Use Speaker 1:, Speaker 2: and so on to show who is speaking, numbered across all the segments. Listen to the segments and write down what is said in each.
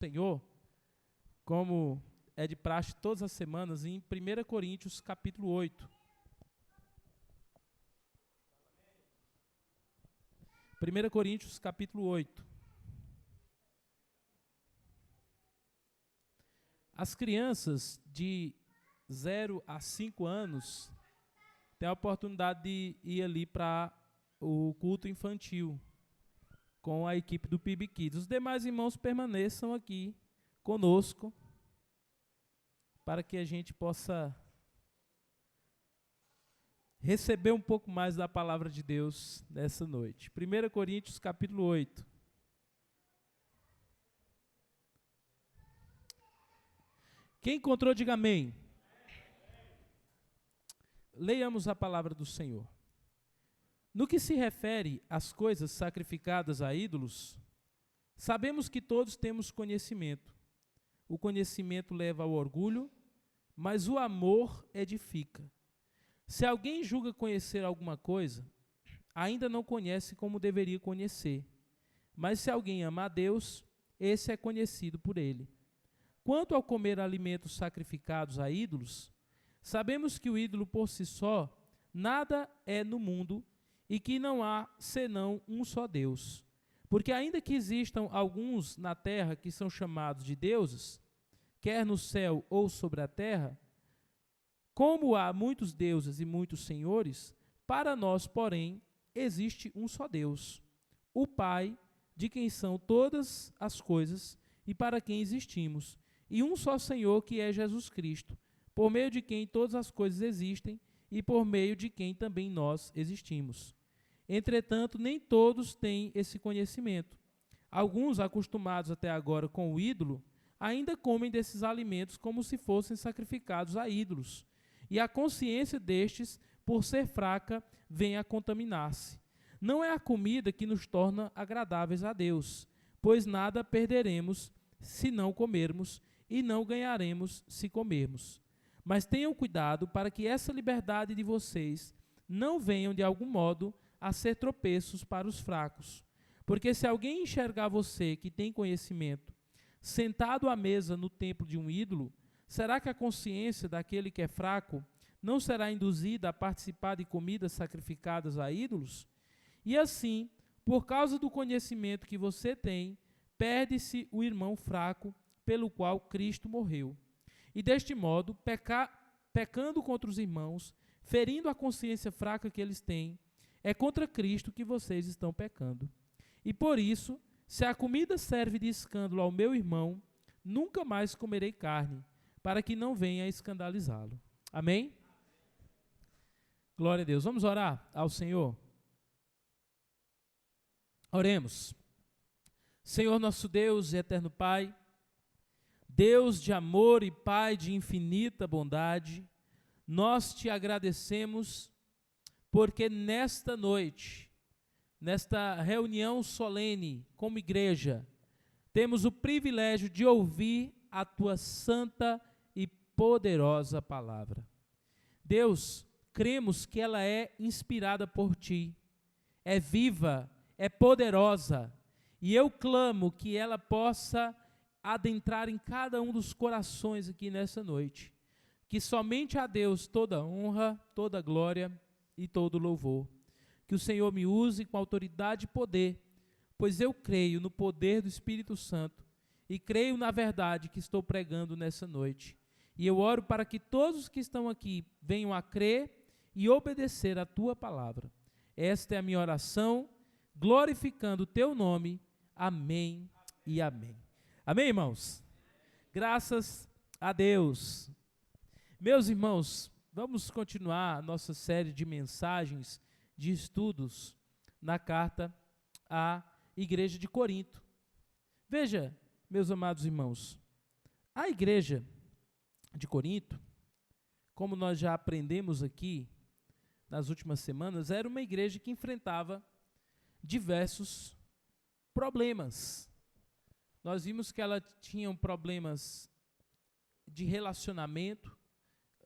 Speaker 1: Senhor, como é de praxe todas as semanas, em 1 Coríntios capítulo 8. 1 Coríntios capítulo 8. As crianças de 0 a 5 anos têm a oportunidade de ir ali para o culto infantil com a equipe do PIB Kids. Os demais irmãos permaneçam aqui conosco para que a gente possa receber um pouco mais da palavra de Deus nessa noite. 1 Coríntios capítulo 8. Quem encontrou, diga amém. Leiamos a palavra do Senhor. No que se refere às coisas sacrificadas a ídolos, sabemos que todos temos conhecimento. O conhecimento leva ao orgulho, mas o amor edifica. Se alguém julga conhecer alguma coisa, ainda não conhece como deveria conhecer. Mas se alguém ama a Deus, esse é conhecido por ele. Quanto ao comer alimentos sacrificados a ídolos, sabemos que o ídolo por si só nada é no mundo e que não há senão um só Deus. Porque ainda que existam alguns na terra que são chamados de deuses, quer no céu ou sobre a terra, como há muitos deuses e muitos senhores, para nós, porém, existe um só Deus, o Pai, de quem são todas as coisas e para quem existimos, e um só Senhor, que é Jesus Cristo, por meio de quem todas as coisas existem e por meio de quem também nós existimos. Entretanto, nem todos têm esse conhecimento. Alguns, acostumados até agora com o ídolo, ainda comem desses alimentos como se fossem sacrificados a ídolos, e a consciência destes, por ser fraca, vem a contaminar-se. Não é a comida que nos torna agradáveis a Deus, pois nada perderemos se não comermos, e não ganharemos se comermos. Mas tenham cuidado para que essa liberdade de vocês não venham de algum modo a ser tropeços para os fracos. Porque se alguém enxergar você que tem conhecimento, sentado à mesa no templo de um ídolo, será que a consciência daquele que é fraco não será induzida a participar de comidas sacrificadas a ídolos? E assim, por causa do conhecimento que você tem, perde-se o irmão fraco pelo qual Cristo morreu. E deste modo, pecando contra os irmãos, ferindo a consciência fraca que eles têm, é contra Cristo que vocês estão pecando. E por isso, se a comida serve de escândalo ao meu irmão, nunca mais comerei carne, para que não venha a escandalizá-lo. Amém? Glória a Deus. Vamos orar ao Senhor? Oremos. Senhor nosso Deus e eterno Pai, Deus de amor e Pai de infinita bondade, nós te agradecemos porque nesta noite, nesta reunião solene como igreja, temos o privilégio de ouvir a tua santa e poderosa palavra. Deus, cremos que ela é inspirada por ti, é viva, é poderosa, e eu clamo que ela possa adentrar em cada um dos corações aqui nessa noite, que somente a Deus toda honra, toda glória e todo louvor. Que o Senhor me use com autoridade e poder, pois eu creio no poder do Espírito Santo e creio na verdade que estou pregando nessa noite. E eu oro para que todos que estão aqui venham a crer e obedecer a tua palavra. Esta é a minha oração, glorificando o teu nome. Amém e amém. Amém, irmãos? Graças a Deus. Meus irmãos, vamos continuar a nossa série de mensagens, de estudos na carta à igreja de Corinto. Veja, meus amados irmãos, a igreja de Corinto, como nós já aprendemos aqui nas últimas semanas, era uma igreja que enfrentava diversos problemas. Nós vimos que ela tinha problemas de relacionamento,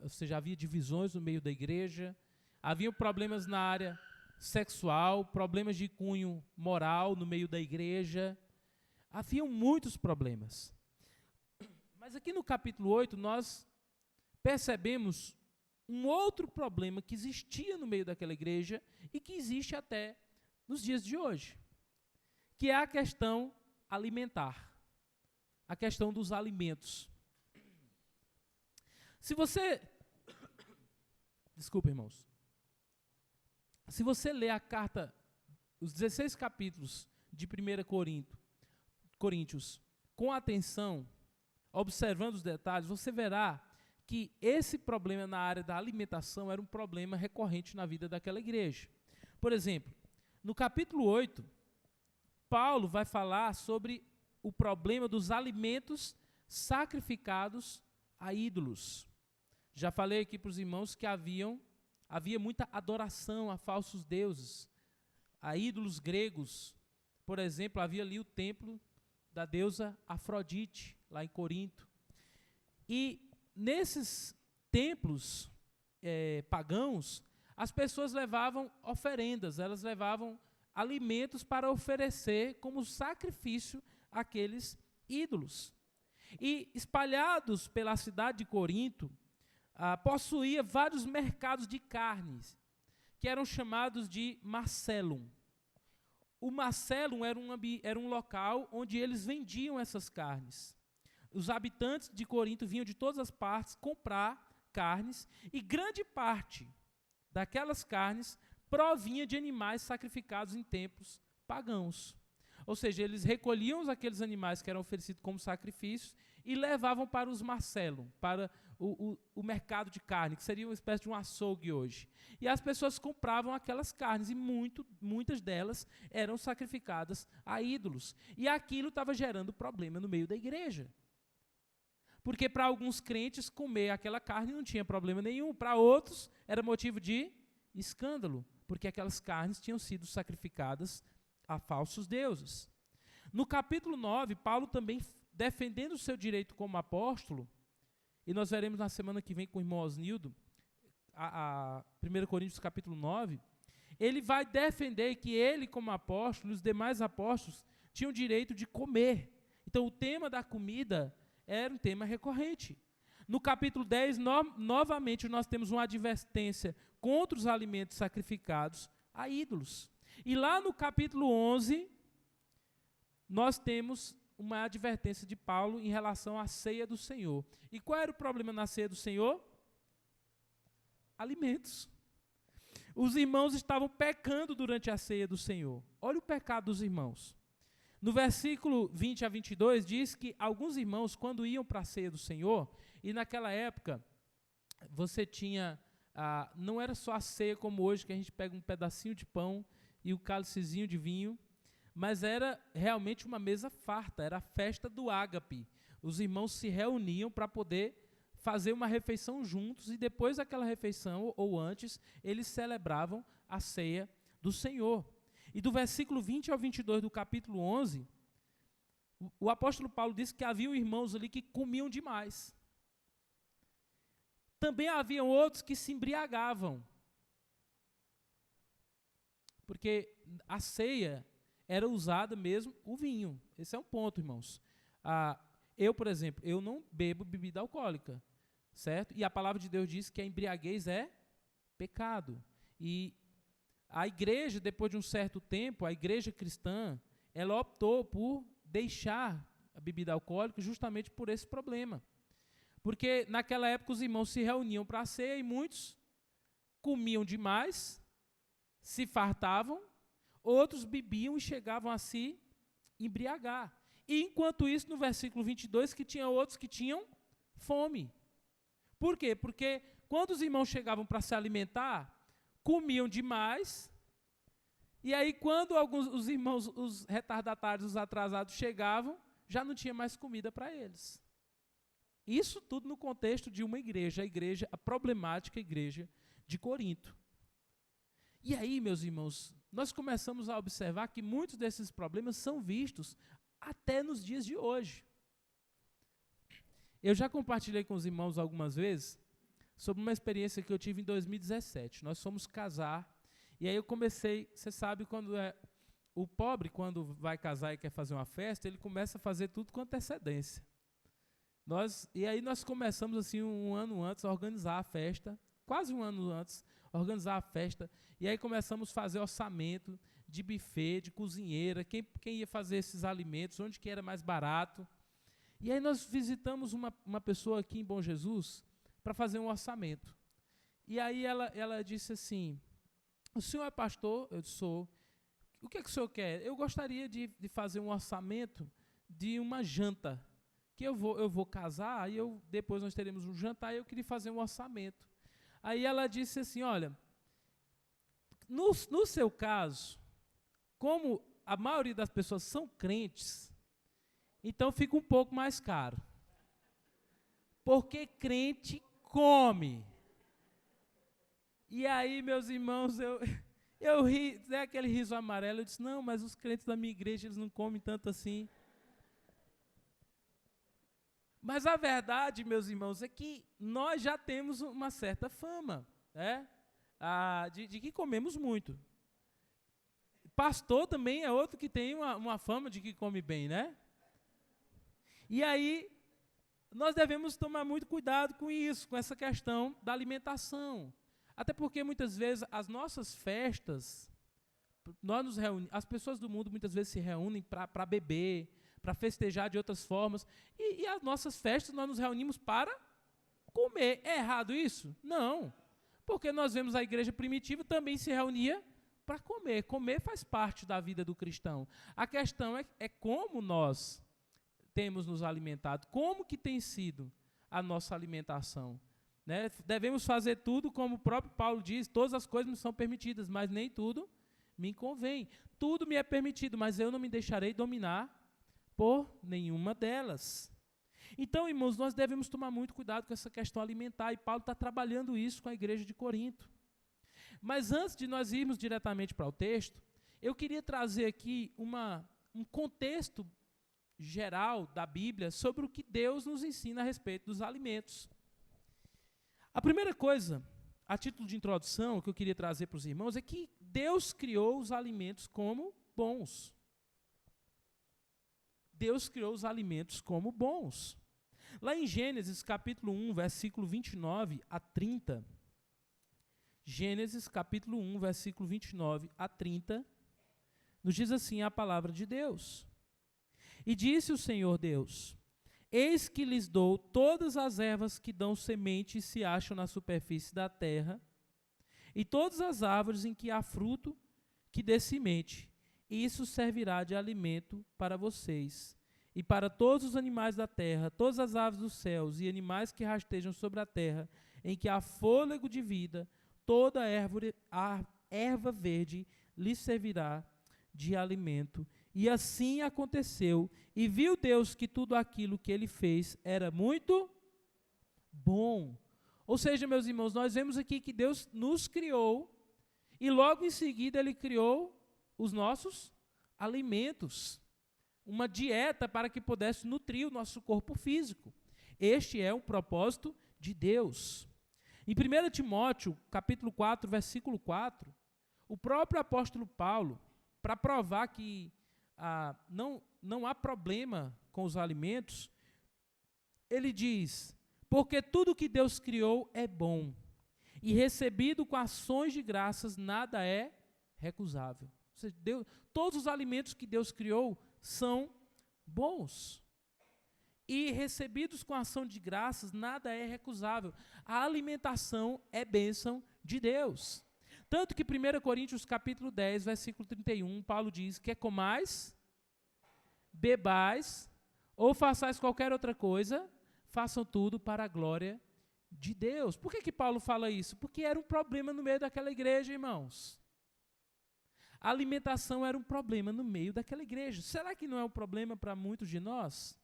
Speaker 1: ou seja, havia divisões no meio da igreja, havia problemas na área sexual, problemas de cunho moral no meio da igreja, haviam muitos problemas. Mas aqui no capítulo 8, nós percebemos um outro problema que existia no meio daquela igreja e que existe até nos dias de hoje, que é a questão alimentar, a questão dos alimentos. Se você... Desculpa, irmãos. Se você ler a carta, os 16 capítulos de 1 Coríntios, com atenção, observando os detalhes, você verá que esse problema na área da alimentação era um problema recorrente na vida daquela igreja. Por exemplo, no capítulo 8, Paulo vai falar sobre o problema dos alimentos sacrificados a ídolos. Já falei aqui para os irmãos que havia muita adoração a falsos deuses, a ídolos gregos. Por exemplo, havia ali o templo da deusa Afrodite, lá em Corinto. E nesses templos pagãos, as pessoas levavam oferendas, elas levavam alimentos para oferecer como sacrifício àqueles ídolos. E espalhados pela cidade de Corinto, possuía vários mercados de carnes, que eram chamados de Marcellum. O Marcellum era um local onde eles vendiam essas carnes. Os habitantes de Corinto vinham de todas as partes comprar carnes, e grande parte daquelas carnes provinha de animais sacrificados em templos pagãos. Ou seja, eles recolhiam aqueles animais que eram oferecidos como sacrifícios e levavam para os Marcellum, para o mercado de carne, que seria uma espécie de um açougue hoje. E as pessoas compravam aquelas carnes, e muitas delas eram sacrificadas a ídolos. E aquilo estava gerando problema no meio da igreja. Porque para alguns crentes comer aquela carne não tinha problema nenhum, para outros era motivo de escândalo, porque aquelas carnes tinham sido sacrificadas a falsos deuses. No capítulo 9, Paulo também, defendendo o seu direito como apóstolo, e nós veremos na semana que vem com o irmão Osnildo, 1 Coríntios capítulo 9, ele vai defender que ele, como apóstolo, e os demais apóstolos, tinham o direito de comer. Então, o tema da comida era um tema recorrente. No capítulo 10, novamente, nós temos uma advertência contra os alimentos sacrificados a ídolos. E lá no capítulo 11, nós temos uma advertência de Paulo em relação à ceia do Senhor. E qual era o problema na ceia do Senhor? Alimentos. Os irmãos estavam pecando durante a ceia do Senhor. Olha o pecado dos irmãos. No versículo 20 a 22, diz que alguns irmãos, quando iam para a ceia do Senhor, e naquela época, você tinha, não era só a ceia como hoje, que a gente pega um pedacinho de pão e o cálicezinho de vinho, mas era realmente uma mesa farta, era a festa do ágape. Os irmãos se reuniam para poder fazer uma refeição juntos, e depois daquela refeição, ou antes, eles celebravam a ceia do Senhor. E do versículo 20 ao 22 do capítulo 11, o apóstolo Paulo disse que haviam irmãos ali que comiam demais. Também haviam outros que se embriagavam. Porque a ceia era usada mesmo o vinho. Esse é um ponto, irmãos. Eu, por exemplo, eu não bebo bebida alcoólica, certo? E a palavra de Deus diz que a embriaguez é pecado. E a igreja, depois de um certo tempo, a igreja cristã, ela optou por deixar a bebida alcoólica justamente por esse problema. Porque naquela época os irmãos se reuniam para a ceia e muitos comiam demais, se fartavam, outros bebiam e chegavam a se embriagar. E enquanto isso, no versículo 22, que tinha outros que tinham fome. Por quê? Porque quando os irmãos chegavam para se alimentar, comiam demais, e aí quando os irmãos, os retardatários, os atrasados chegavam, já não tinha mais comida para eles. Isso tudo no contexto de uma igreja, a problemática igreja de Corinto. E aí, meus irmãos, nós começamos a observar que muitos desses problemas são vistos até nos dias de hoje. Eu já compartilhei com os irmãos algumas vezes sobre uma experiência que eu tive em 2017. Nós fomos casar, e aí eu comecei, você sabe, o pobre, quando vai casar e quer fazer uma festa, ele começa a fazer tudo com antecedência. E aí nós começamos assim um ano antes a organizar a festa, quase um ano antes, organizar a festa, e aí começamos a fazer orçamento de buffet, de cozinheira, quem ia fazer esses alimentos, onde que era mais barato. E aí nós visitamos uma pessoa aqui em Bom Jesus para fazer um orçamento. E aí ela disse assim, o senhor é pastor? Eu disse, sou. O que é que o senhor quer? Eu gostaria de fazer um orçamento de uma janta, que eu vou casar, e depois nós teremos um jantar, e eu queria fazer um orçamento. Aí ela disse assim, olha, no seu caso, como a maioria das pessoas são crentes, então fica um pouco mais caro. Porque crente come. E aí, meus irmãos, eu ri, aquele riso amarelo, eu disse, não, mas os crentes da minha igreja, eles não comem tanto assim. Mas a verdade, meus irmãos, é que nós já temos uma certa fama, né? De que comemos muito. Pastor também é outro que tem uma fama de que come bem, né? E aí, nós devemos tomar muito cuidado com isso, com essa questão da alimentação. Até porque, muitas vezes, as nossas festas, nós nos reunimos, as pessoas do mundo muitas vezes se reúnem para beber, para festejar de outras formas, e as nossas festas nós nos reunimos para comer. É errado isso? Não. Porque nós vemos a igreja primitiva também se reunia para comer. Comer faz parte da vida do cristão. A questão é como nós temos nos alimentado, como que tem sido a nossa alimentação. Né? Devemos fazer tudo, como o próprio Paulo diz, todas as coisas me são permitidas, mas nem tudo me convém. Tudo me é permitido, mas eu não me deixarei dominar por nenhuma delas. Então, irmãos, nós devemos tomar muito cuidado com essa questão alimentar, e Paulo está trabalhando isso com a igreja de Corinto. Mas antes de nós irmos diretamente para o texto, eu queria trazer aqui um contexto geral da Bíblia sobre o que Deus nos ensina a respeito dos alimentos. A primeira coisa, a título de introdução, que eu queria trazer para os irmãos, é que Deus criou os alimentos como bons. Deus criou os alimentos como bons. Lá em Gênesis, capítulo 1, versículo 29 a 30, Gênesis, capítulo 1, versículo 29 a 30, nos diz assim a palavra de Deus. E disse o Senhor Deus, eis que lhes dou todas as ervas que dão semente e se acham na superfície da terra, e todas as árvores em que há fruto que dê semente. Isso servirá de alimento para vocês, e para todos os animais da terra, todas as aves dos céus e animais que rastejam sobre a terra, em que há fôlego de vida, toda a erva verde lhes servirá de alimento. E assim aconteceu, e viu Deus que tudo aquilo que ele fez era muito bom. Ou seja, meus irmãos, nós vemos aqui que Deus nos criou, e logo em seguida ele criou os nossos alimentos, uma dieta para que pudesse nutrir o nosso corpo físico. Este é o propósito de Deus. Em 1 Timóteo, capítulo 4, versículo 4, o próprio apóstolo Paulo, para provar que não há problema com os alimentos, ele diz, porque tudo que Deus criou é bom, e recebido com ações de graças, nada é recusável. Ou seja, todos os alimentos que Deus criou são bons. E recebidos com ação de graças, nada é recusável. A alimentação é bênção de Deus. Tanto que 1 Coríntios capítulo 10, versículo 31, Paulo diz, quer comais, bebais, ou façais qualquer outra coisa, façam tudo para a glória de Deus. Por que Paulo fala isso? Porque era um problema no meio daquela igreja, irmãos. A alimentação era um problema no meio daquela igreja. Será que não é um problema para muitos de nós?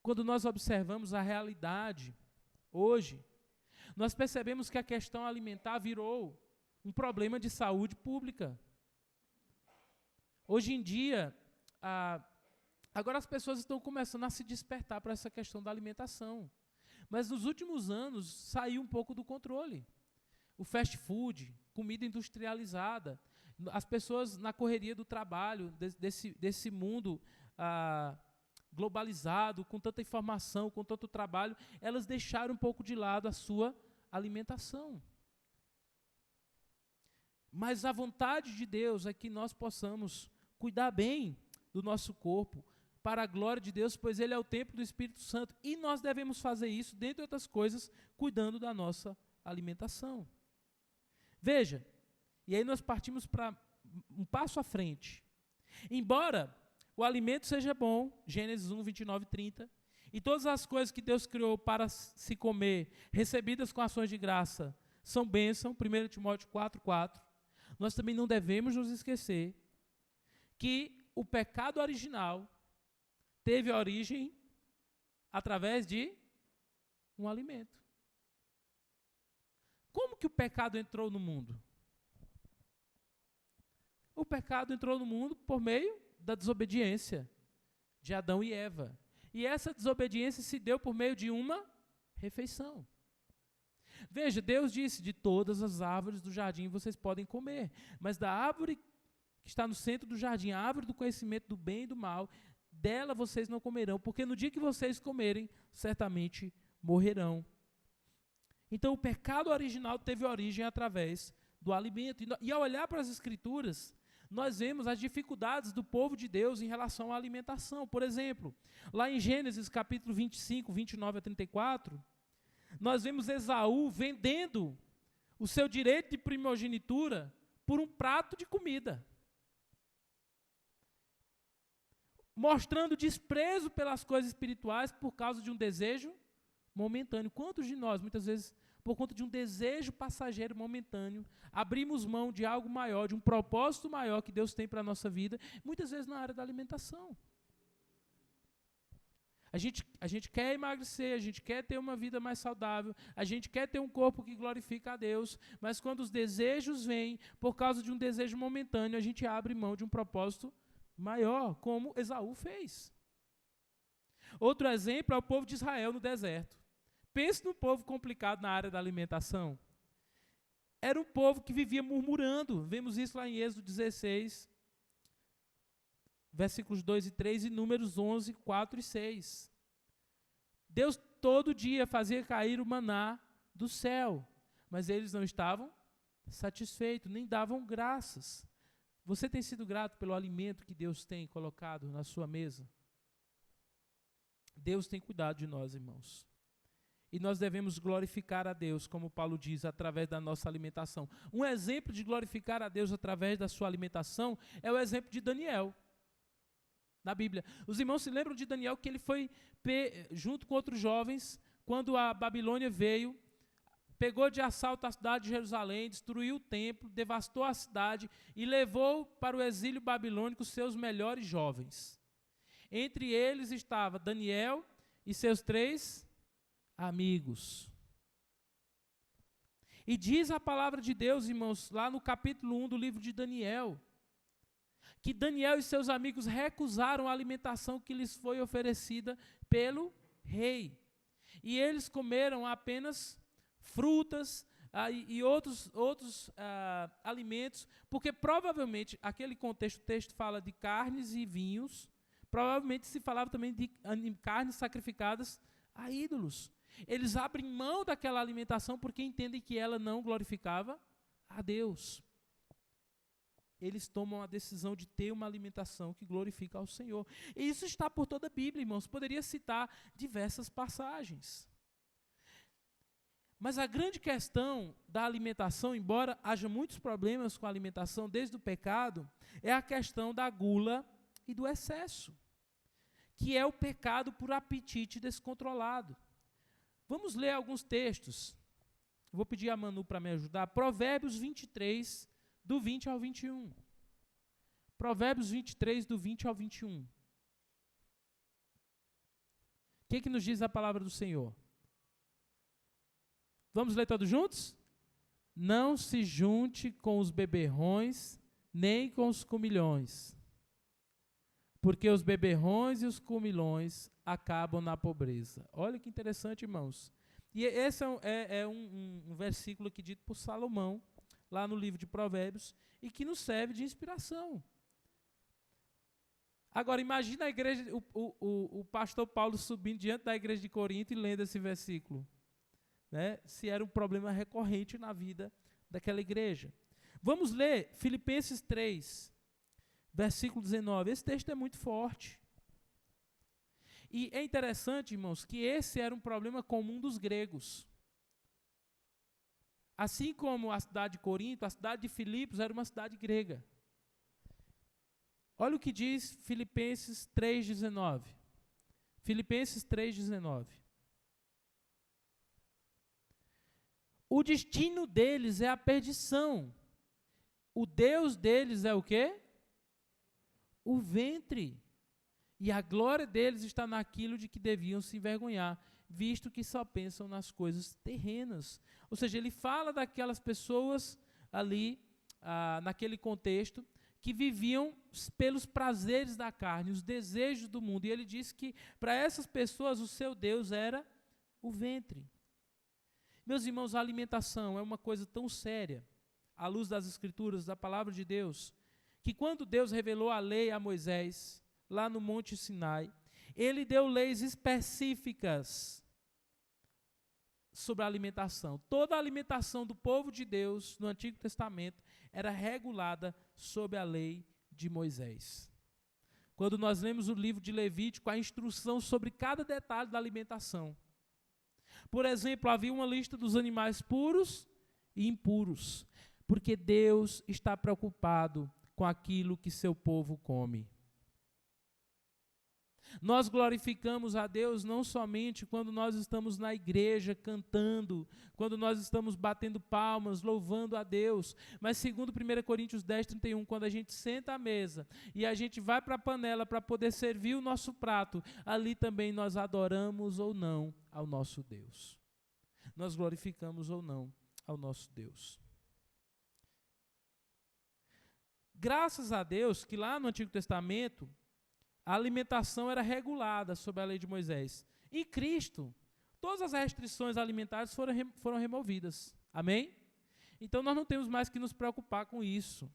Speaker 1: Quando nós observamos a realidade hoje, nós percebemos que a questão alimentar virou um problema de saúde pública. Hoje em dia, agora as pessoas estão começando a se despertar para essa questão da alimentação. Mas nos últimos anos saiu um pouco do controle. O fast food, comida industrializada, as pessoas na correria do trabalho, desse mundo globalizado, com tanta informação, com tanto trabalho, elas deixaram um pouco de lado a sua alimentação. Mas a vontade de Deus é que nós possamos cuidar bem do nosso corpo, para a glória de Deus, pois Ele é o templo do Espírito Santo. E nós devemos fazer isso, dentre outras coisas, cuidando da nossa alimentação. Veja, e aí nós partimos para um passo à frente. Embora o alimento seja bom, Gênesis 1, 29 e 30, e todas as coisas que Deus criou para se comer, recebidas com ações de graça, são bênção, 1 Timóteo 4, 4, nós também não devemos nos esquecer que o pecado original teve origem através de um alimento. Como que o pecado entrou no mundo? O pecado entrou no mundo por meio da desobediência de Adão e Eva. E essa desobediência se deu por meio de uma refeição. Veja, Deus disse, de todas as árvores do jardim vocês podem comer, mas da árvore que está no centro do jardim, a árvore do conhecimento do bem e do mal, dela vocês não comerão, porque no dia que vocês comerem, certamente morrerão. Então o pecado original teve origem através do alimento. E ao olhar para as Escrituras, nós vemos as dificuldades do povo de Deus em relação à alimentação. Por exemplo, lá em Gênesis capítulo 25, 29 a 34, nós vemos Esaú vendendo o seu direito de primogenitura por um prato de comida, mostrando desprezo pelas coisas espirituais por causa de um desejo momentâneo. Quantos de nós, muitas vezes, por conta de um desejo passageiro momentâneo, abrimos mão de algo maior, de um propósito maior que Deus tem para a nossa vida, muitas vezes na área da alimentação. A gente quer emagrecer, a gente quer ter uma vida mais saudável, a gente quer ter um corpo que glorifica a Deus, mas quando os desejos vêm, por causa de um desejo momentâneo, a gente abre mão de um propósito maior, como Esaú fez. Outro exemplo é o povo de Israel no deserto. Pense num povo complicado na área da alimentação. Era um povo que vivia murmurando. Vemos isso lá em Êxodo 16, versículos 2 e 3 e Números 11, 4 e 6. Deus todo dia fazia cair o maná do céu, mas eles não estavam satisfeitos, nem davam graças. Você tem sido grato pelo alimento que Deus tem colocado na sua mesa? Deus tem cuidado de nós, irmãos. E nós devemos glorificar a Deus, como Paulo diz, através da nossa alimentação. Um exemplo de glorificar a Deus através da sua alimentação é o exemplo de Daniel, na Bíblia. Os irmãos se lembram de Daniel, que ele foi, junto com outros jovens, quando a Babilônia veio, pegou de assalto a cidade de Jerusalém, destruiu o templo, devastou a cidade e levou para o exílio babilônico seus melhores jovens. Entre eles estava Daniel e seus 3 amigos. E diz a palavra de Deus, irmãos, lá no capítulo 1 do livro de Daniel, que Daniel e seus amigos recusaram a alimentação que lhes foi oferecida pelo rei. E eles comeram apenas frutas e outros alimentos, porque provavelmente, aquele contexto, o texto fala de carnes e vinhos, provavelmente se falava também de carnes sacrificadas a ídolos. Eles abrem mão daquela alimentação porque entendem que ela não glorificava a Deus. Eles tomam a decisão de ter uma alimentação que glorifica ao Senhor. E isso está por toda a Bíblia, irmãos. Poderia citar diversas passagens. Mas a grande questão da alimentação, embora haja muitos problemas com a alimentação desde o pecado, é a questão da gula e do excesso, que é o pecado por apetite descontrolado. Vamos ler alguns textos. Vou pedir a Manu para me ajudar. Provérbios 23, do 20 ao 21. Provérbios 23, do 20 ao 21. O que nos diz a palavra do Senhor? Vamos ler todos juntos? Não se junte com os beberrões, nem com os comilhões, porque os beberrões e os comilões acabam na pobreza. Olha que interessante, irmãos. E esse é um versículo aqui dito por Salomão, lá no livro de Provérbios, e que nos serve de inspiração. Agora, imagina a igreja, o pastor Paulo subindo diante da igreja de Corinto e lendo esse versículo. Né? Se era um problema recorrente na vida daquela igreja. Vamos ler Filipenses 3, versículo 19. Esse texto é muito forte. E é interessante, irmãos, que esse era um problema comum dos gregos. Assim como a cidade de Corinto, a cidade de Filipos era uma cidade grega. Olha o que diz Filipenses 3,19. Filipenses 3,19. O destino deles é a perdição. O Deus deles é o quê? O ventre. E a glória deles está naquilo de que deviam se envergonhar, visto que só pensam nas coisas terrenas. Ou seja, ele fala daquelas pessoas ali, naquele contexto, que viviam pelos prazeres da carne, os desejos do mundo. E ele disse que para essas pessoas o seu Deus era o ventre. Meus irmãos, a alimentação é uma coisa tão séria, à luz das Escrituras, da palavra de Deus, que quando Deus revelou a lei a Moisés, lá no Monte Sinai, ele deu leis específicas sobre a alimentação. Toda a alimentação do povo de Deus no Antigo Testamento era regulada sob a lei de Moisés. Quando nós lemos o livro de Levítico, a instrução sobre cada detalhe da alimentação. Por exemplo, havia uma lista dos animais puros e impuros, porque Deus está preocupado com aquilo que seu povo come. Nós glorificamos a Deus não somente quando nós estamos na igreja cantando, quando nós estamos batendo palmas, louvando a Deus, mas segundo 1 Coríntios 10:31, quando a gente senta à mesa e a gente vai para a panela para poder servir o nosso prato, ali também nós adoramos ou não ao nosso Deus. Nós glorificamos ou não ao nosso Deus. Graças a Deus que lá no Antigo Testamento, a alimentação era regulada sob a lei de Moisés. Em Cristo, todas as restrições alimentares foram removidas. Amém? Então nós não temos mais que nos preocupar com isso,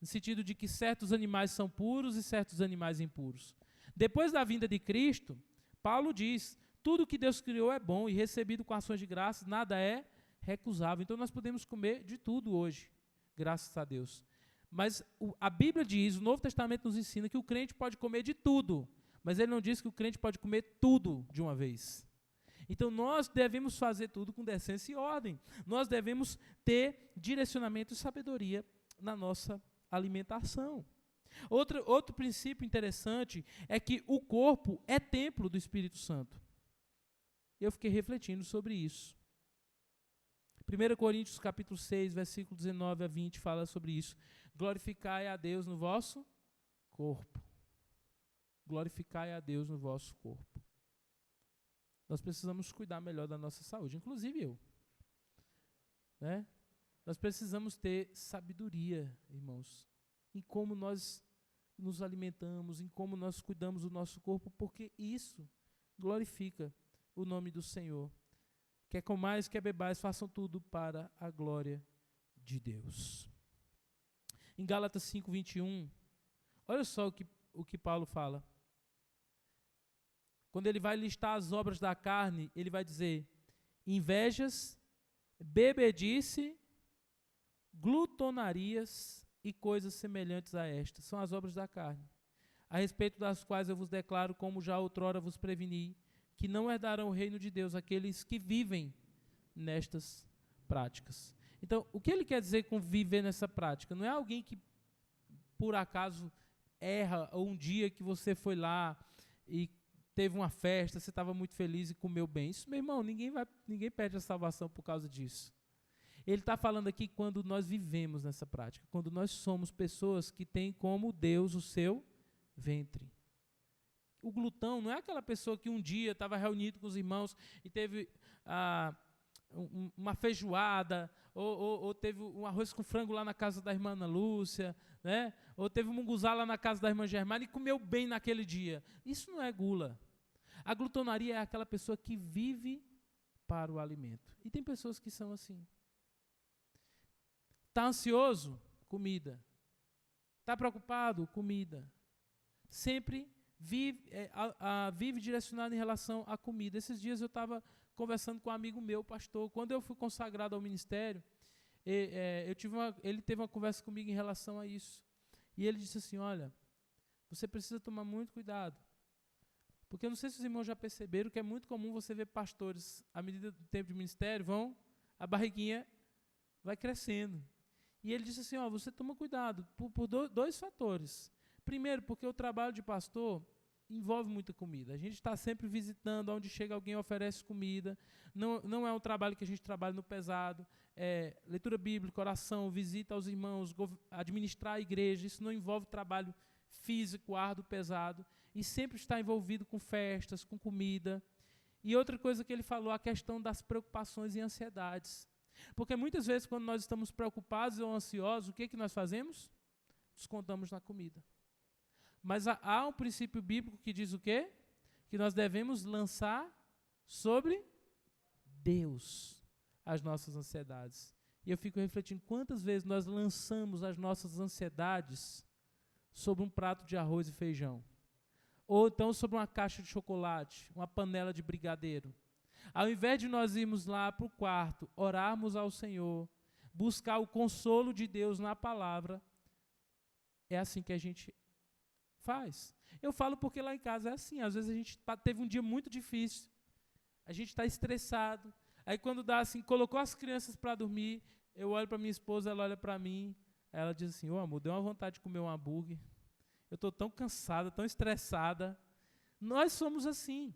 Speaker 1: no sentido de que certos animais são puros e certos animais impuros. Depois da vinda de Cristo, Paulo diz, tudo que Deus criou é bom e recebido com ações de graças, nada é recusável. Então nós podemos comer de tudo hoje, graças a Deus. Mas a Bíblia diz, o Novo Testamento nos ensina que o crente pode comer de tudo, mas ele não diz que o crente pode comer tudo de uma vez. Então nós devemos fazer tudo com decência e ordem. Nós devemos ter direcionamento e sabedoria na nossa alimentação. Outro princípio interessante é que o corpo é templo do Espírito Santo. Eu fiquei refletindo sobre isso. 1 Coríntios capítulo 6, versículo 19 a 20 fala sobre isso. Glorificai a Deus no vosso corpo. Glorificai a Deus no vosso corpo. Nós precisamos cuidar melhor da nossa saúde, inclusive eu. Né? Nós precisamos ter sabedoria, irmãos, em como nós nos alimentamos, em como nós cuidamos do nosso corpo, porque isso glorifica o nome do Senhor. Quer comais, quer bebais, façam tudo para a glória de Deus. Em Gálatas 5:21, olha só o que Paulo fala. Quando ele vai listar as obras da carne, ele vai dizer, invejas, bebedice, glutonarias e coisas semelhantes a estas. São as obras da carne, a respeito das quais eu vos declaro, como já outrora vos preveni, que não herdarão o reino de Deus aqueles que vivem nestas práticas. Então, o que ele quer dizer com viver nessa prática? Não é alguém que, por acaso, erra, ou um dia que você foi lá e teve uma festa, você estava muito feliz e comeu bem. Isso, meu irmão, ninguém perde a salvação por causa disso. Ele está falando aqui quando nós vivemos nessa prática, quando nós somos pessoas que têm como Deus o seu ventre. O glutão não é aquela pessoa que um dia estava reunido com os irmãos e teve uma feijoada, ou teve um arroz com frango lá na casa da irmã Ana Lúcia, né? Ou teve um munguzá lá na casa da irmã Germana e comeu bem naquele dia. Isso não é gula. A glutonaria é aquela pessoa que vive para o alimento. E tem pessoas que são assim. Está ansioso? Comida. Está preocupado? Comida. sempre vive direcionado em relação à comida. Esses dias eu estava conversando com um amigo meu, pastor. Quando eu fui consagrado ao ministério, ele teve uma conversa comigo em relação a isso. E ele disse assim, olha, você precisa tomar muito cuidado. Porque eu não sei se os irmãos já perceberam que é muito comum você ver pastores, à medida do tempo de ministério, a barriguinha vai crescendo. E ele disse assim, você toma cuidado por dois fatores. Primeiro, porque o trabalho de pastor envolve muita comida. A gente está sempre visitando, onde chega alguém oferece comida. Não é um trabalho que a gente trabalha no pesado. Leitura bíblica, oração, visita aos irmãos, administrar a igreja. Isso não envolve trabalho físico, árduo, pesado. E sempre está envolvido com festas, com comida. E outra coisa que ele falou, a questão das preocupações e ansiedades. Porque muitas vezes, quando nós estamos preocupados ou ansiosos, o que nós fazemos? Descontamos na comida. Mas há um princípio bíblico que diz o quê? Que nós devemos lançar sobre Deus as nossas ansiedades. E eu fico refletindo quantas vezes nós lançamos as nossas ansiedades sobre um prato de arroz e feijão. Ou então sobre uma caixa de chocolate, uma panela de brigadeiro. Ao invés de nós irmos lá para o quarto, orarmos ao Senhor, buscar o consolo de Deus na palavra, é assim que a gente faz. Eu falo porque lá em casa é assim. Às vezes a gente teve um dia muito difícil, a gente está estressado, aí quando dá assim, colocou as crianças para dormir, eu olho para minha esposa, ela olha para mim, ela diz assim, amor, deu uma vontade de comer um hambúrguer, eu estou tão cansada, tão estressada. Nós somos assim.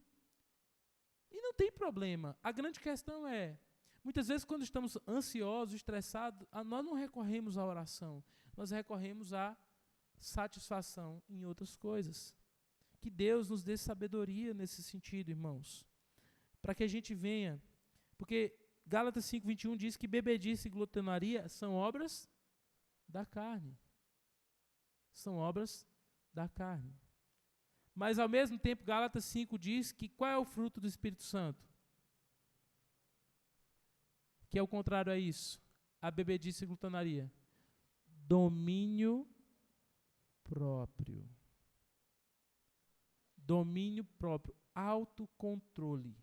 Speaker 1: E não tem problema. A grande questão é, muitas vezes quando estamos ansiosos, estressados, nós não recorremos à oração, nós recorremos à satisfação em outras coisas. Que Deus nos dê sabedoria nesse sentido, irmãos, para que a gente venha, porque Gálatas 5:21 diz que bebedice e glutonaria são obras da carne. São obras da carne. Mas ao mesmo tempo, Gálatas 5 diz que qual é o fruto do Espírito Santo? Que é o contrário a isso, a bebedice e glutonaria. Domínio próprio. Domínio próprio, autocontrole.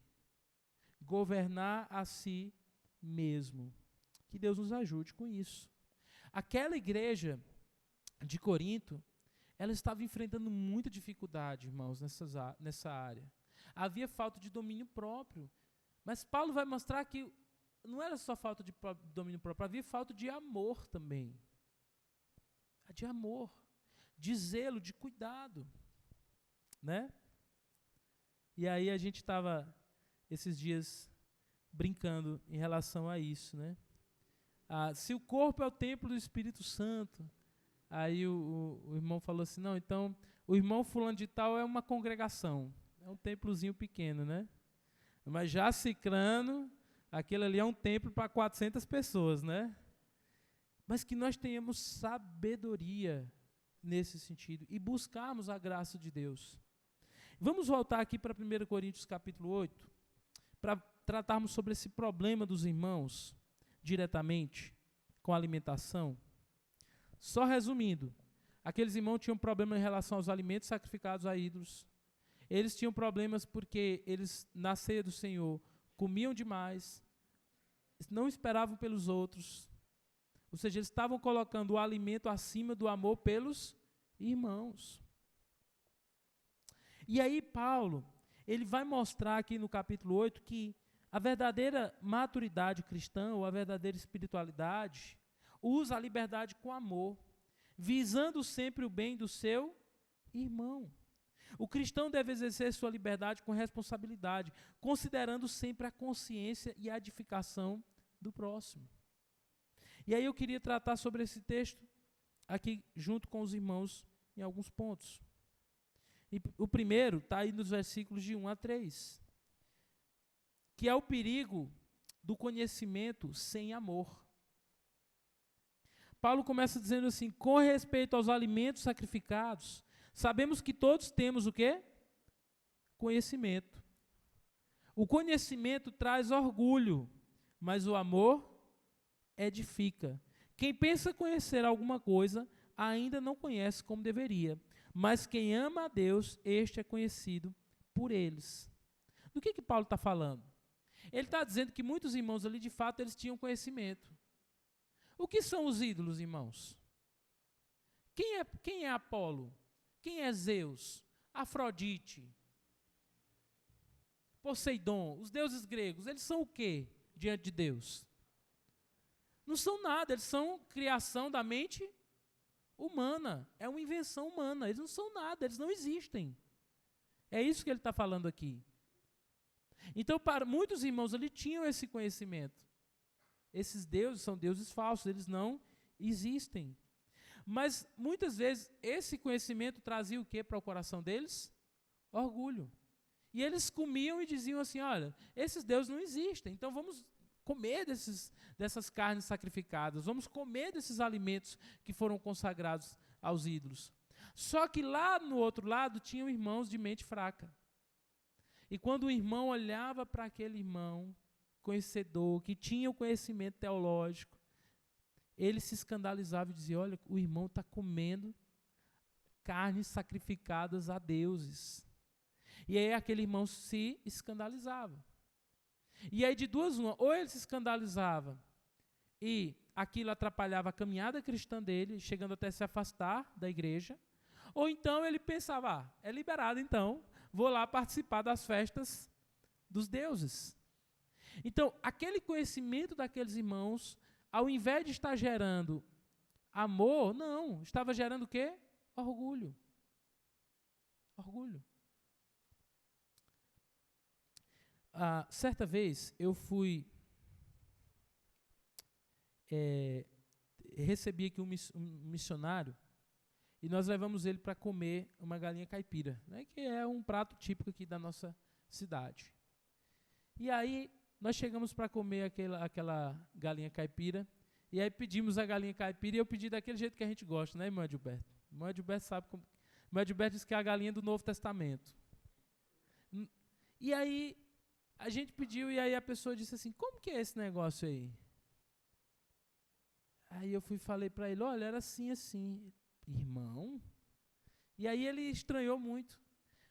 Speaker 1: Governar a si mesmo. Que Deus nos ajude com isso. Aquela igreja de Corinto, ela estava enfrentando muita dificuldade, irmãos, nessa área. Havia falta de domínio próprio. Mas Paulo vai mostrar que não era só falta de domínio próprio, havia falta de amor também. De amor, de zelo, de cuidado. Né? E aí a gente estava, esses dias, brincando em relação a isso. Né? Se o corpo é o templo do Espírito Santo, aí o irmão falou assim, não, então o irmão fulano de tal é uma congregação, é um templozinho pequeno, né? Mas já Cicrano, aquele ali é um templo para 400 pessoas, né? Mas que nós tenhamos sabedoria nesse sentido e buscarmos a graça de Deus. Vamos voltar aqui para 1 Coríntios capítulo 8, para tratarmos sobre esse problema dos irmãos diretamente com a alimentação. Só resumindo, aqueles irmãos tinham problema em relação aos alimentos sacrificados a ídolos. Eles tinham problemas porque eles, na ceia do Senhor, comiam demais, não esperavam pelos outros. Ou seja, eles estavam colocando o alimento acima do amor pelos irmãos. E aí Paulo, ele vai mostrar aqui no capítulo 8 que a verdadeira maturidade cristã, ou a verdadeira espiritualidade, usa a liberdade com amor, visando sempre o bem do seu irmão. O cristão deve exercer sua liberdade com responsabilidade, considerando sempre a consciência e a edificação do próximo. E aí eu queria tratar sobre esse texto aqui junto com os irmãos em alguns pontos. E o primeiro está aí nos versículos de 1 a 3, que é o perigo do conhecimento sem amor. Paulo começa dizendo assim, com respeito aos alimentos sacrificados, sabemos que todos temos o quê? Conhecimento. O conhecimento traz orgulho, mas o amor edifica. Quem pensa conhecer alguma coisa, ainda não conhece como deveria. Mas quem ama a Deus, este é conhecido por eles. Do que Paulo está falando? Ele está dizendo que muitos irmãos ali, de fato, eles tinham conhecimento. O que são os ídolos, irmãos? Quem é Apolo? Quem é Zeus? Afrodite? Poseidon? Os deuses gregos, eles são o quê diante de Deus? Não são nada, eles são criação da mente humana, é uma invenção humana, eles não são nada, eles não existem. É isso que ele está falando aqui. Então, para muitos irmãos ali tinham esse conhecimento. Esses deuses são deuses falsos, eles não existem. Mas, muitas vezes, esse conhecimento trazia o que para o coração deles? Orgulho. E eles comiam e diziam assim, olha, esses deuses não existem, então vamos comer dessas carnes sacrificadas, vamos comer desses alimentos que foram consagrados aos ídolos. Só que lá no outro lado tinham irmãos de mente fraca. E quando o irmão olhava para aquele irmão conhecedor, que tinha o conhecimento teológico, ele se escandalizava e dizia, olha, o irmão está comendo carnes sacrificadas a deuses. E aí aquele irmão se escandalizava. E aí de duas uma, ou ele se escandalizava e aquilo atrapalhava a caminhada cristã dele, chegando até se afastar da igreja, ou então ele pensava, é liberado então, vou lá participar das festas dos deuses. Então, aquele conhecimento daqueles irmãos, ao invés de estar gerando amor, não, estava gerando o quê? Orgulho. Orgulho. Certa vez eu fui recebi aqui um missionário e nós levamos ele para comer uma galinha caipira, né, que é um prato típico aqui da nossa cidade. E aí nós chegamos para comer aquela galinha caipira e aí pedimos a galinha caipira e eu pedi daquele jeito que a gente gosta, né, irmã Edilberto? Irmã Edilberto sabe como. Irmã Edilberto disse que é a galinha do Novo Testamento. E aí a gente pediu e aí a pessoa disse assim, como que é esse negócio aí? Aí eu fui e falei para ele, olha, era assim, assim. Irmão? E aí ele estranhou muito.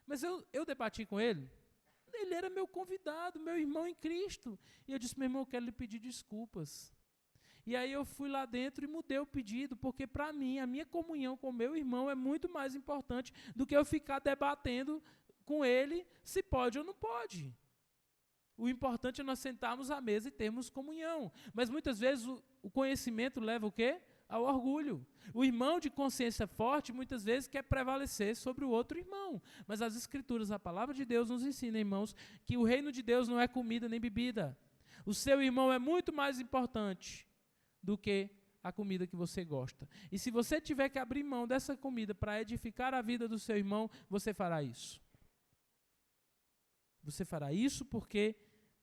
Speaker 1: Mas eu debati com ele, ele era meu convidado, meu irmão em Cristo. E eu disse, meu irmão, eu quero lhe pedir desculpas. E aí eu fui lá dentro e mudei o pedido, porque para mim, a minha comunhão com meu irmão é muito mais importante do que eu ficar debatendo com ele se pode ou não pode. O importante é nós sentarmos à mesa e termos comunhão. Mas muitas vezes o conhecimento leva o quê? Ao orgulho. O irmão de consciência forte muitas vezes quer prevalecer sobre o outro irmão. Mas as Escrituras, a palavra de Deus nos ensina, irmãos, que o reino de Deus não é comida nem bebida. O seu irmão é muito mais importante do que a comida que você gosta. E se você tiver que abrir mão dessa comida para edificar a vida do seu irmão, você fará isso. Você fará isso porque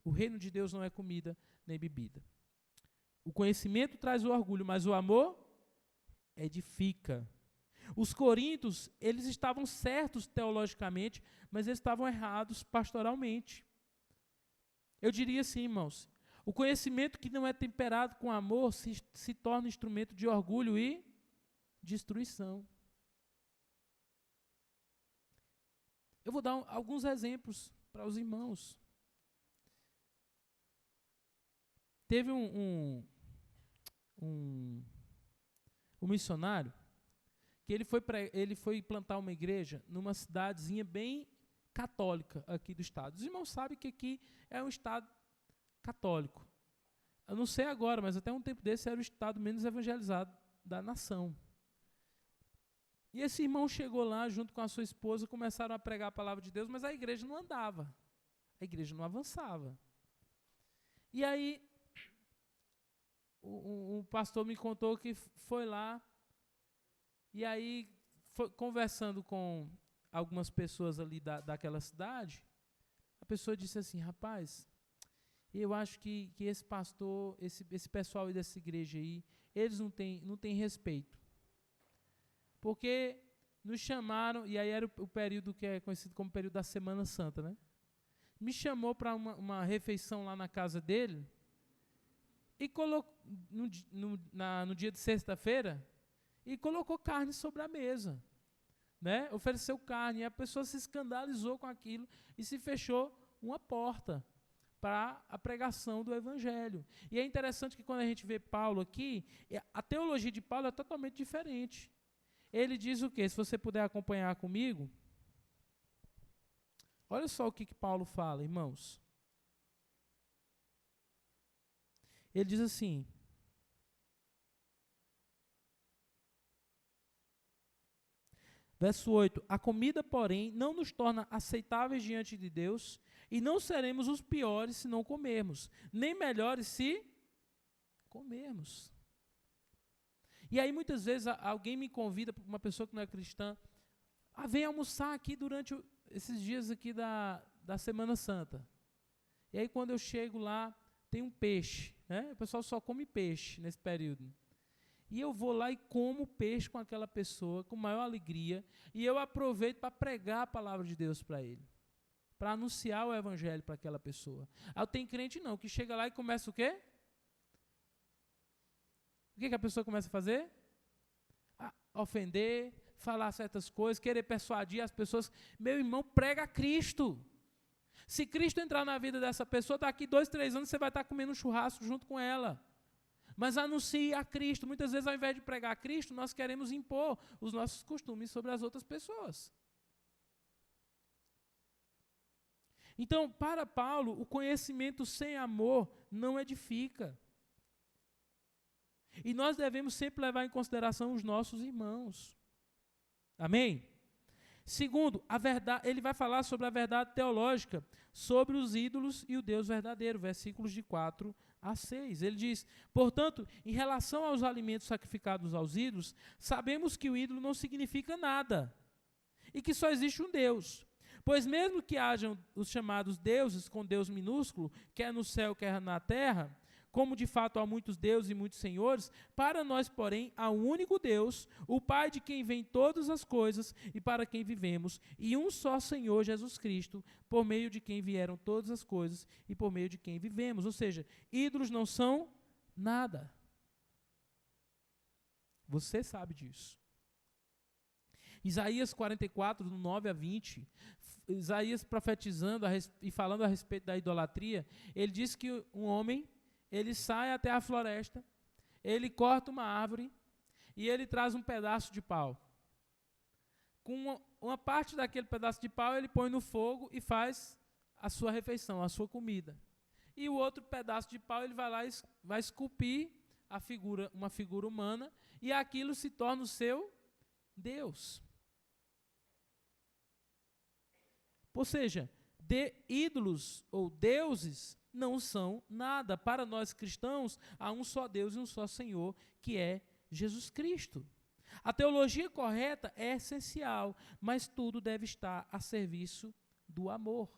Speaker 1: o reino de Deus não é comida nem bebida. O conhecimento traz o orgulho, mas o amor edifica. Os coríntios, eles estavam certos teologicamente, mas eles estavam errados pastoralmente. Eu diria assim, irmãos, o conhecimento que não é temperado com amor se torna instrumento de orgulho e destruição. Eu vou dar alguns exemplos para os irmãos. Teve um missionário que ele foi plantar uma igreja numa cidadezinha bem católica aqui do estado. Os irmãos sabem que aqui é um estado católico. Eu não sei agora, mas até um tempo desse era o estado menos evangelizado da nação. E esse irmão chegou lá junto com a sua esposa, começaram a pregar a palavra de Deus, mas a igreja não andava. A igreja não avançava. E aí o pastor me contou que foi lá e aí foi conversando com algumas pessoas ali daquela cidade. A pessoa disse assim, rapaz, eu acho que esse pastor, esse pessoal aí dessa igreja aí, eles não têm respeito. Porque nos chamaram, e aí era o período que é conhecido como período da Semana Santa, né? Me chamou para uma refeição lá na casa dele e colocou, no dia de sexta-feira, e colocou carne sobre a mesa. né, ofereceu carne, e a pessoa se escandalizou com aquilo e se fechou uma porta para a pregação do Evangelho. E é interessante que quando a gente vê Paulo aqui, a teologia de Paulo é totalmente diferente. Ele diz o quê? Se você puder acompanhar comigo, olha só o que Paulo fala, irmãos. Ele diz assim: verso 8, a comida, porém, não nos torna aceitáveis diante de Deus, e não seremos os piores se não comermos, nem melhores se comermos. E aí muitas vezes alguém me convida, uma pessoa que não é cristã, vem almoçar aqui durante esses dias aqui da Semana Santa. E aí quando eu chego lá, tem um peixe, né? O pessoal só come peixe nesse período. E eu vou lá e como peixe com aquela pessoa, com maior alegria, e eu aproveito para pregar a palavra de Deus para ele, para anunciar o Evangelho para aquela pessoa. Aí tem crente não, que chega lá e começa o quê? O que a pessoa começa a fazer? Ofender, falar certas coisas, querer persuadir as pessoas. Meu irmão, prega a Cristo. Se Cristo entrar na vida dessa pessoa, daqui 2, 3 anos você vai estar comendo um churrasco junto com ela. Mas anuncie a Cristo. Muitas vezes, ao invés de pregar a Cristo, nós queremos impor os nossos costumes sobre as outras pessoas. Então, para Paulo, o conhecimento sem amor não edifica. E nós devemos sempre levar em consideração os nossos irmãos. Amém? Segundo, a verdade, ele vai falar sobre a verdade teológica, sobre os ídolos e o Deus verdadeiro, versículos de 4 a 6. Ele diz, portanto, em relação aos alimentos sacrificados aos ídolos, sabemos que o ídolo não significa nada e que só existe um Deus. Pois mesmo que hajam os chamados deuses, com Deus minúsculo, quer no céu, quer na terra, como de fato há muitos deuses e muitos senhores, para nós, porém, há um único Deus, o Pai de quem vêm todas as coisas e para quem vivemos, e um só Senhor Jesus Cristo, por meio de quem vieram todas as coisas e por meio de quem vivemos. Ou seja, ídolos não são nada. Você sabe disso. Isaías 44, do 9 a 20, Isaías profetizando e falando a respeito da idolatria, ele diz que um homem, ele sai até a floresta, ele corta uma árvore e ele traz um pedaço de pau. Com uma parte daquele pedaço de pau, ele põe no fogo e faz a sua refeição, a sua comida. E o outro pedaço de pau, ele vai lá e vai esculpir uma figura humana, e aquilo se torna o seu Deus. Ou seja, ídolos ou deuses não são nada. Para nós cristãos, há um só Deus e um só Senhor, que é Jesus Cristo. A teologia correta é essencial, mas tudo deve estar a serviço do amor.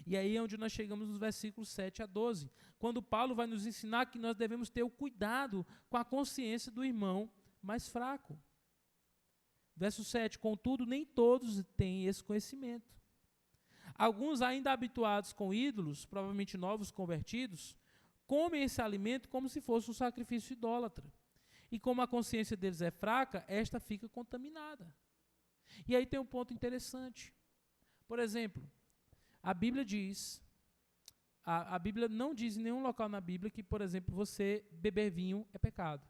Speaker 1: E aí é onde nós chegamos nos versículos 7 a 12, quando Paulo vai nos ensinar que nós devemos ter o cuidado com a consciência do irmão mais fraco. Verso 7, contudo, nem todos têm esse conhecimento. Alguns, ainda habituados com ídolos, provavelmente novos convertidos, comem esse alimento como se fosse um sacrifício idólatra. E como a consciência deles é fraca, esta fica contaminada. E aí tem um ponto interessante. Por exemplo, a Bíblia diz, a Bíblia não diz em nenhum local na Bíblia que, por exemplo, você beber vinho é pecado.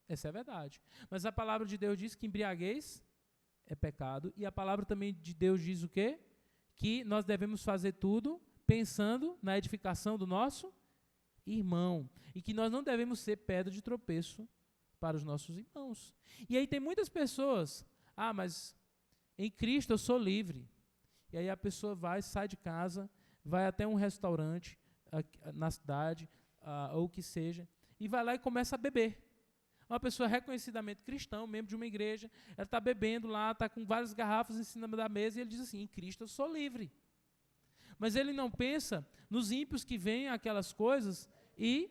Speaker 1: Essa é a verdade. Mas a palavra de Deus diz que embriaguez é pecado. E a palavra também de Deus diz o quê? Que nós devemos fazer tudo pensando na edificação do nosso irmão. E que nós não devemos ser pedra de tropeço para os nossos irmãos. E aí tem muitas pessoas, mas em Cristo eu sou livre. E aí a pessoa sai de casa, vai até um restaurante na cidade, ou o que seja, e vai lá e começa a beber. Uma pessoa reconhecidamente cristã, membro de uma igreja, ela está bebendo lá, está com várias garrafas em cima da mesa, e ele diz assim, em Cristo eu sou livre. Mas ele não pensa nos ímpios que veem aquelas coisas e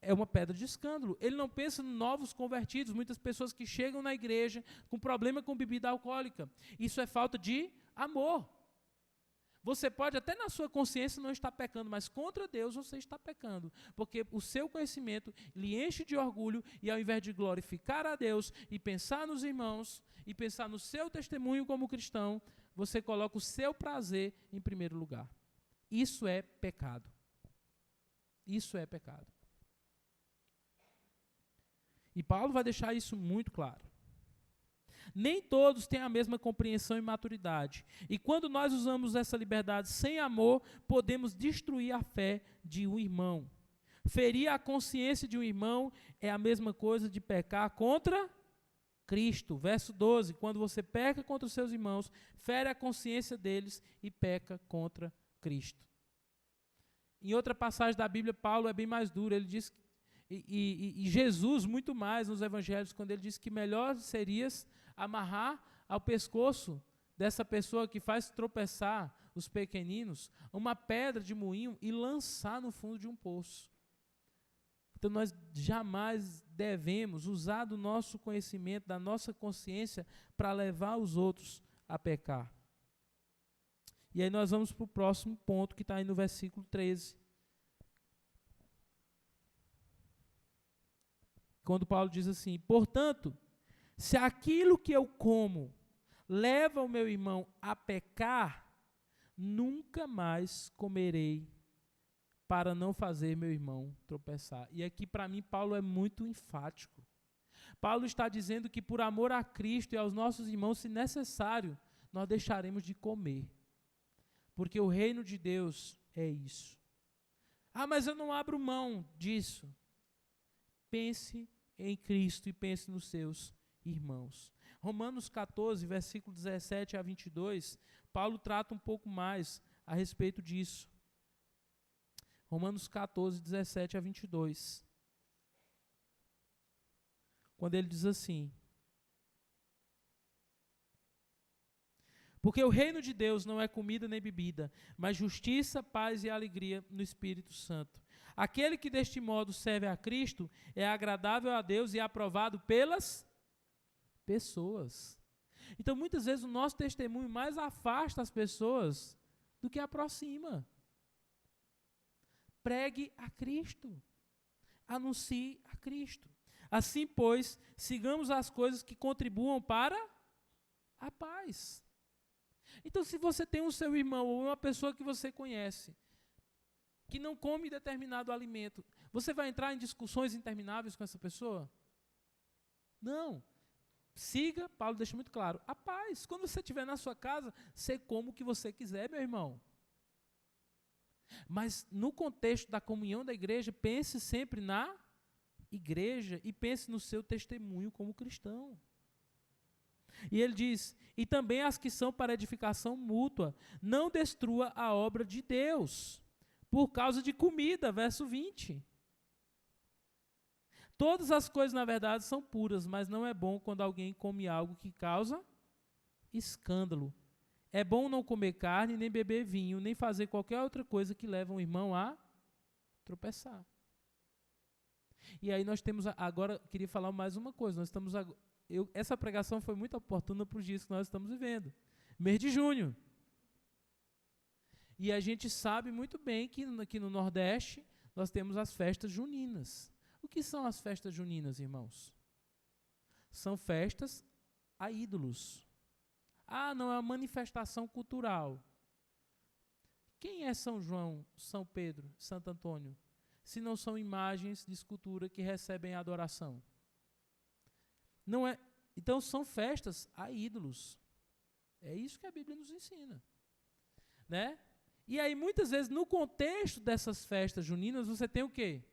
Speaker 1: é uma pedra de escândalo. Ele não pensa em novos convertidos, muitas pessoas que chegam na igreja com problema com bebida alcoólica. Isso é falta de amor. Você pode até na sua consciência não estar pecando, mas contra Deus você está pecando. Porque o seu conhecimento lhe enche de orgulho e ao invés de glorificar a Deus e pensar nos irmãos e pensar no seu testemunho como cristão, você coloca o seu prazer em primeiro lugar. Isso é pecado. Isso é pecado. E Paulo vai deixar isso muito claro. Nem todos têm a mesma compreensão e maturidade. E quando nós usamos essa liberdade sem amor, podemos destruir a fé de um irmão. Ferir a consciência de um irmão é a mesma coisa de pecar contra Cristo. Verso 12, quando você peca contra os seus irmãos, fere a consciência deles e peca contra Cristo. Em outra passagem da Bíblia, Paulo é bem mais duro. Ele diz, e Jesus muito mais nos evangelhos, quando ele diz que melhor seria amarrar ao pescoço dessa pessoa que faz tropeçar os pequeninos uma pedra de moinho e lançar no fundo de um poço. Então nós jamais devemos usar do nosso conhecimento, da nossa consciência, para levar os outros a pecar. E aí nós vamos para o próximo ponto, que está aí no versículo 13. Quando Paulo diz assim: portanto, se aquilo que eu como leva o meu irmão a pecar, nunca mais comerei, para não fazer meu irmão tropeçar. E aqui, para mim, Paulo é muito enfático. Paulo está dizendo que por amor a Cristo e aos nossos irmãos, se necessário, nós deixaremos de comer. Porque o reino de Deus é isso. Ah, mas eu não abro mão disso. Pense em Cristo e pense nos seus irmãos. Romanos 14, versículo 17 a 22, Paulo trata um pouco mais a respeito disso. Romanos 14, 17 a 22. Quando ele diz assim: porque o reino de Deus não é comida nem bebida, mas justiça, paz e alegria no Espírito Santo. Aquele que deste modo serve a Cristo é agradável a Deus e aprovado pelas pessoas. Então, muitas vezes, o nosso testemunho mais afasta as pessoas do que aproxima. Pregue a Cristo. Anuncie a Cristo. Assim, pois, sigamos as coisas que contribuam para a paz. Então, se você tem um seu irmão ou uma pessoa que você conhece, que não come determinado alimento, você vai entrar em discussões intermináveis com essa pessoa? Não. Siga, Paulo deixa muito claro, a paz. Quando você estiver na sua casa, você come o que você quiser, meu irmão. Mas no contexto da comunhão da igreja, pense sempre na igreja e pense no seu testemunho como cristão. E ele diz: e também as que são para edificação mútua, não destrua a obra de Deus, por causa de comida, verso 20. Todas as coisas, na verdade, são puras, mas não é bom quando alguém come algo que causa escândalo. É bom não comer carne, nem beber vinho, nem fazer qualquer outra coisa que leve um irmão a tropeçar. E aí nós temos, agora, queria falar mais uma coisa, nós estamos, essa pregação foi muito oportuna para os dias que nós estamos vivendo. Mês de junho. E a gente sabe muito bem que aqui no Nordeste nós temos as festas juninas. O que são as festas juninas, irmãos? São festas a ídolos. Ah, não, é uma manifestação cultural. Quem é São João, São Pedro, Santo Antônio? Se não são imagens de escultura que recebem adoração. Não é, então são festas a ídolos. É isso que a Bíblia nos ensina. Né? E aí, muitas vezes, no contexto dessas festas juninas, você tem o quê?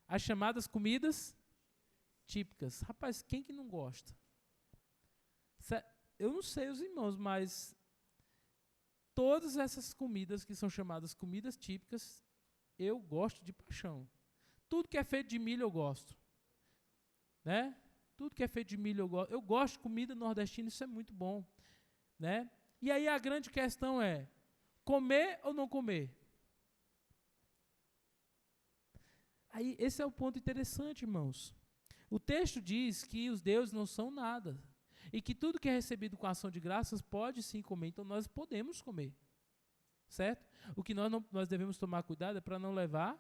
Speaker 1: As chamadas comidas típicas. Rapaz, quem que não gosta? Eu não sei os irmãos, mas todas essas comidas que são chamadas comidas típicas, eu gosto de paixão. Tudo que é feito de milho eu gosto. Né? Tudo que é feito de milho eu gosto. Eu gosto de comida nordestina, isso é muito bom. Né? E aí a grande questão é, comer ou não comer? Aí, esse é o ponto interessante, irmãos. O texto diz que os deuses não são nada. E que tudo que é recebido com ação de graças pode sim comer. Então nós podemos comer. certo? O que nós devemos tomar cuidado é para não levar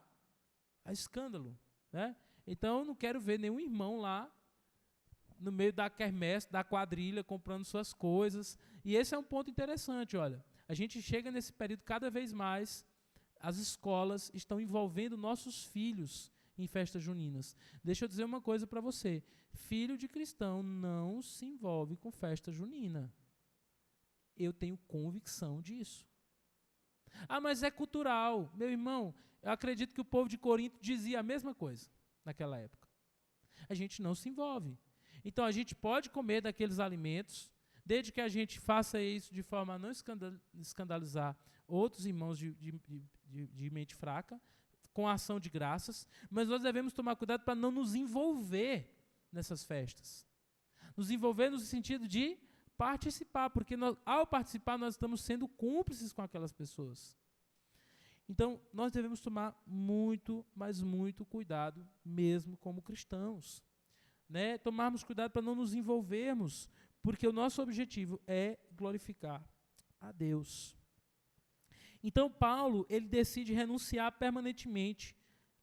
Speaker 1: a escândalo, né? Então, eu não quero ver nenhum irmão lá no meio da quermesse, da quadrilha, comprando suas coisas. E esse é um ponto interessante, olha. A gente chega nesse período cada vez mais, as escolas estão envolvendo nossos filhos em festas juninas. Deixa eu dizer uma coisa para você. Filho de cristão não se envolve com festa junina. Eu tenho convicção disso. Ah, mas é cultural. Meu irmão, eu acredito que o povo de Corinto dizia a mesma coisa naquela época. A gente não se envolve. Então, a gente pode comer daqueles alimentos, desde que a gente faça isso de forma a não escandalizar outros irmãos de mente fraca, com ação de graças, mas nós devemos tomar cuidado para não nos envolver nessas festas. Nos envolver no sentido de participar, porque ao participar nós estamos sendo cúmplices com aquelas pessoas. Então, nós devemos tomar muito, mas muito cuidado, mesmo como cristãos. Né? Tomarmos cuidado para não nos envolvermos, porque o nosso objetivo é glorificar a Deus. Então, Paulo, ele decide renunciar permanentemente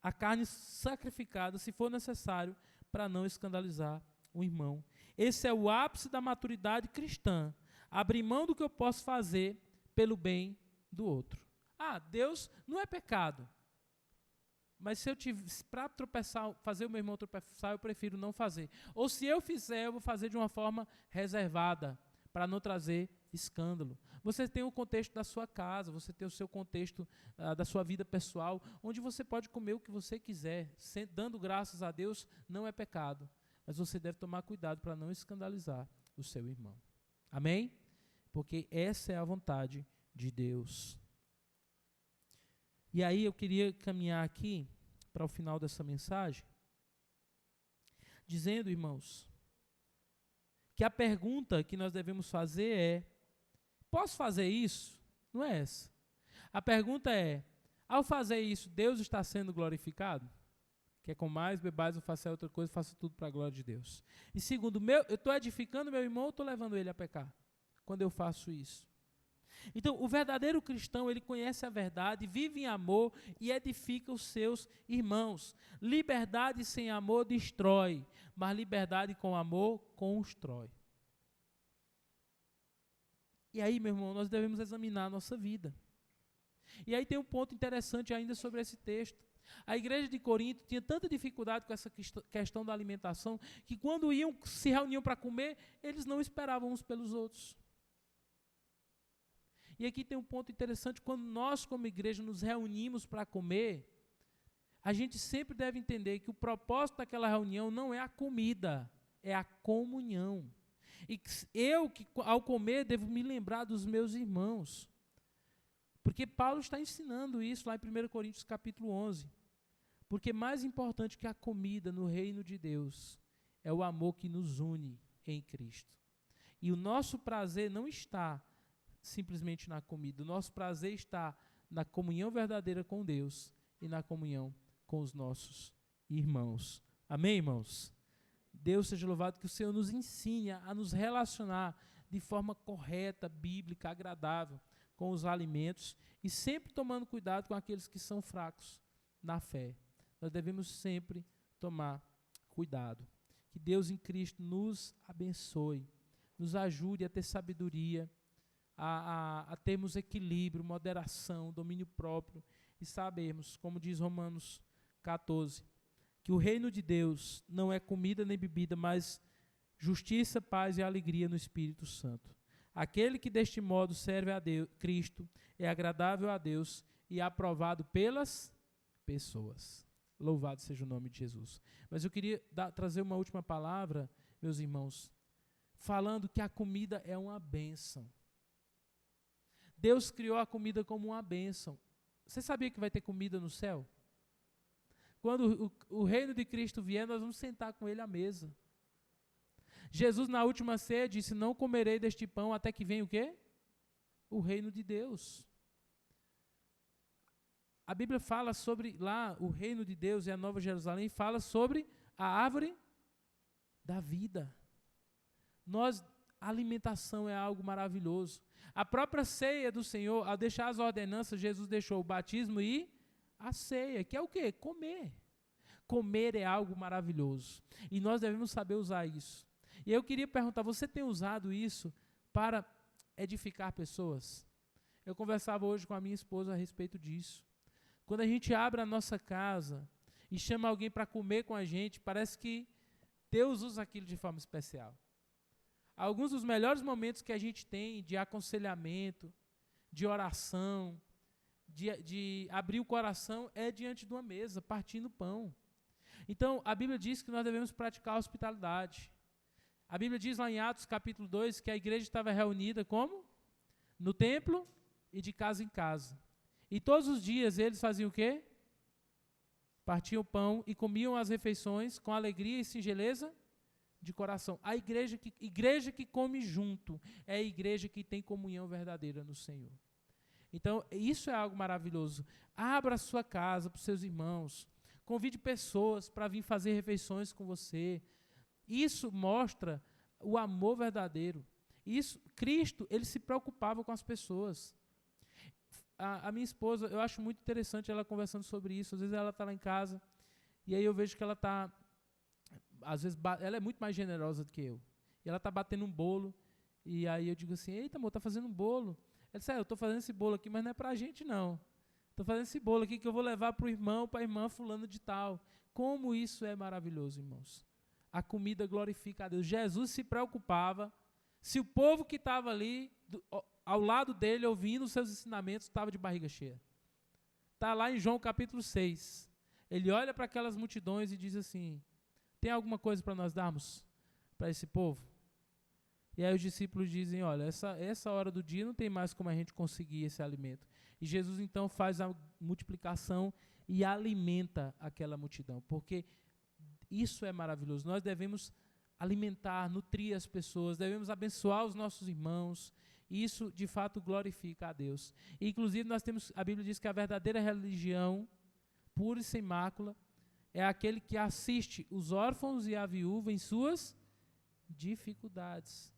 Speaker 1: à carne sacrificada, se for necessário, para não escandalizar o irmão. Esse é o ápice da maturidade cristã. Abrir mão do que eu posso fazer pelo bem do outro. Ah, Deus não é pecado. Mas se eu para tropeçar, fazer o meu irmão tropeçar, eu prefiro não fazer. Ou se eu fizer, eu vou fazer de uma forma reservada, para não trazer escândalo. Você tem o contexto da sua casa, você tem o seu contexto da sua vida pessoal, onde você pode comer o que você quiser, dando graças a Deus, não é pecado. Mas você deve tomar cuidado para não escandalizar o seu irmão. Amém? Porque essa é a vontade de Deus. E aí eu queria caminhar aqui para o final dessa mensagem, dizendo, irmãos, que a pergunta que nós devemos fazer é: posso fazer isso? Não é essa. A pergunta é: ao fazer isso, Deus está sendo glorificado? Quer com mais, bebais ou faça outra coisa, faça tudo para a glória de Deus. E segundo, eu estou edificando meu irmão ou estou levando ele a pecar? Quando eu faço isso. Então, o verdadeiro cristão, ele conhece a verdade, vive em amor e edifica os seus irmãos. Liberdade sem amor destrói, mas liberdade com amor constrói. E aí, meu irmão, nós devemos examinar a nossa vida. E aí tem um ponto interessante ainda sobre esse texto. A igreja de Corinto tinha tanta dificuldade com essa questão da alimentação, que quando se reuniam para comer, eles não esperavam uns pelos outros. E aqui tem um ponto interessante: quando nós, como igreja, nos reunimos para comer, a gente sempre deve entender que o propósito daquela reunião não é a comida, é a comunhão. E eu, ao comer, devo me lembrar dos meus irmãos. Porque Paulo está ensinando isso lá em 1 Coríntios capítulo 11. Porque mais importante que a comida no reino de Deus é o amor que nos une em Cristo. E o nosso prazer não está simplesmente na comida. O nosso prazer está na comunhão verdadeira com Deus e na comunhão com os nossos irmãos. Amém, irmãos? Deus seja louvado, que o Senhor nos ensine a nos relacionar de forma correta, bíblica, agradável com os alimentos e sempre tomando cuidado com aqueles que são fracos na fé. Nós devemos sempre tomar cuidado. Que Deus em Cristo nos abençoe, nos ajude a ter sabedoria, a termos equilíbrio, moderação, domínio próprio e sabermos, como diz Romanos 14, que o reino de Deus não é comida nem bebida, mas justiça, paz e alegria no Espírito Santo. Aquele que deste modo serve a Deus, Cristo, é agradável a Deus e aprovado pelas pessoas. Louvado seja o nome de Jesus. Mas eu queria trazer uma última palavra, meus irmãos, falando que a comida é uma bênção. Deus criou a comida como uma bênção. Você sabia que vai ter comida no céu? Quando o reino de Cristo vier, nós vamos sentar com Ele à mesa. Jesus, na última ceia, disse: não comerei deste pão até que venha o quê? O reino de Deus. A Bíblia fala sobre lá, o reino de Deus e a Nova Jerusalém, fala sobre a árvore da vida. a alimentação é algo maravilhoso. A própria ceia do Senhor, ao deixar as ordenanças, Jesus deixou o batismo e a ceia, que é o quê? Comer. Comer é algo maravilhoso. E nós devemos saber usar isso. E eu queria perguntar, você tem usado isso para edificar pessoas? Eu conversava hoje com a minha esposa a respeito disso. Quando a gente abre a nossa casa e chama alguém para comer com a gente, parece que Deus usa aquilo de forma especial. Alguns dos melhores momentos que a gente tem de aconselhamento, de oração, de abrir o coração é diante de uma mesa, partindo pão. Então, a Bíblia diz que nós devemos praticar a hospitalidade. A Bíblia diz lá em Atos capítulo 2 que a igreja estava reunida como? No templo e de casa em casa. E todos os dias eles faziam o quê? Partiam o pão e comiam as refeições com alegria e singeleza de coração. A igreja que come junto é a igreja que tem comunhão verdadeira no Senhor. Então, isso é algo maravilhoso. Abra a sua casa para os seus irmãos. Convide pessoas para vir fazer refeições com você. Isso mostra o amor verdadeiro. Cristo, ele se preocupava com as pessoas. A minha esposa, eu acho muito interessante ela conversando sobre isso. Às vezes ela está lá em casa e aí eu vejo que ela está, às vezes, ela é muito mais generosa do que eu. E ela está batendo um bolo e aí eu digo assim, eita, amor, está fazendo um bolo. Ela disse, eu estou fazendo esse bolo aqui, mas não é para a gente, não. Estou fazendo esse bolo aqui que eu vou levar para o irmão, para a irmã fulano de tal. Como isso é maravilhoso, irmãos. A comida glorifica a Deus. Jesus se preocupava se o povo que estava ali, ao lado dele, ouvindo os seus ensinamentos, estava de barriga cheia. Está lá em João capítulo 6. Ele olha para aquelas multidões e diz assim, tem alguma coisa para nós darmos para esse povo? E aí os discípulos dizem, olha, essa hora do dia não tem mais como a gente conseguir esse alimento. E Jesus então faz a multiplicação e alimenta aquela multidão, porque isso é maravilhoso. Nós devemos alimentar, nutrir as pessoas, devemos abençoar os nossos irmãos. Isso, de fato, glorifica a Deus. E, inclusive, a Bíblia diz que a verdadeira religião, pura e sem mácula, é aquele que assiste os órfãos e a viúva em suas dificuldades.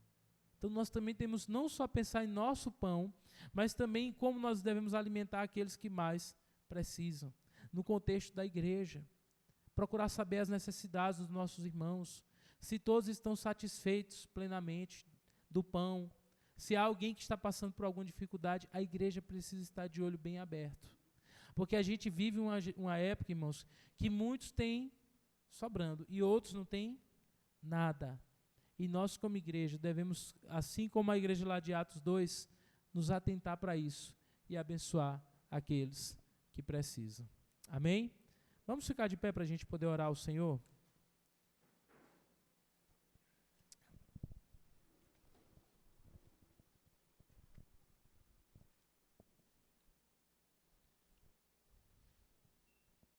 Speaker 1: Então, nós também temos não só pensar em nosso pão, mas também em como nós devemos alimentar aqueles que mais precisam, no contexto da igreja. Procurar saber as necessidades dos nossos irmãos, se todos estão satisfeitos plenamente do pão, se há alguém que está passando por alguma dificuldade, a igreja precisa estar de olho bem aberto. Porque a gente vive uma época, irmãos, que muitos têm sobrando e outros não têm nada. E nós, como igreja, devemos, assim como a igreja lá de Atos 2, nos atentar para isso e abençoar aqueles que precisam. Amém? Vamos ficar de pé para a gente poder orar ao Senhor?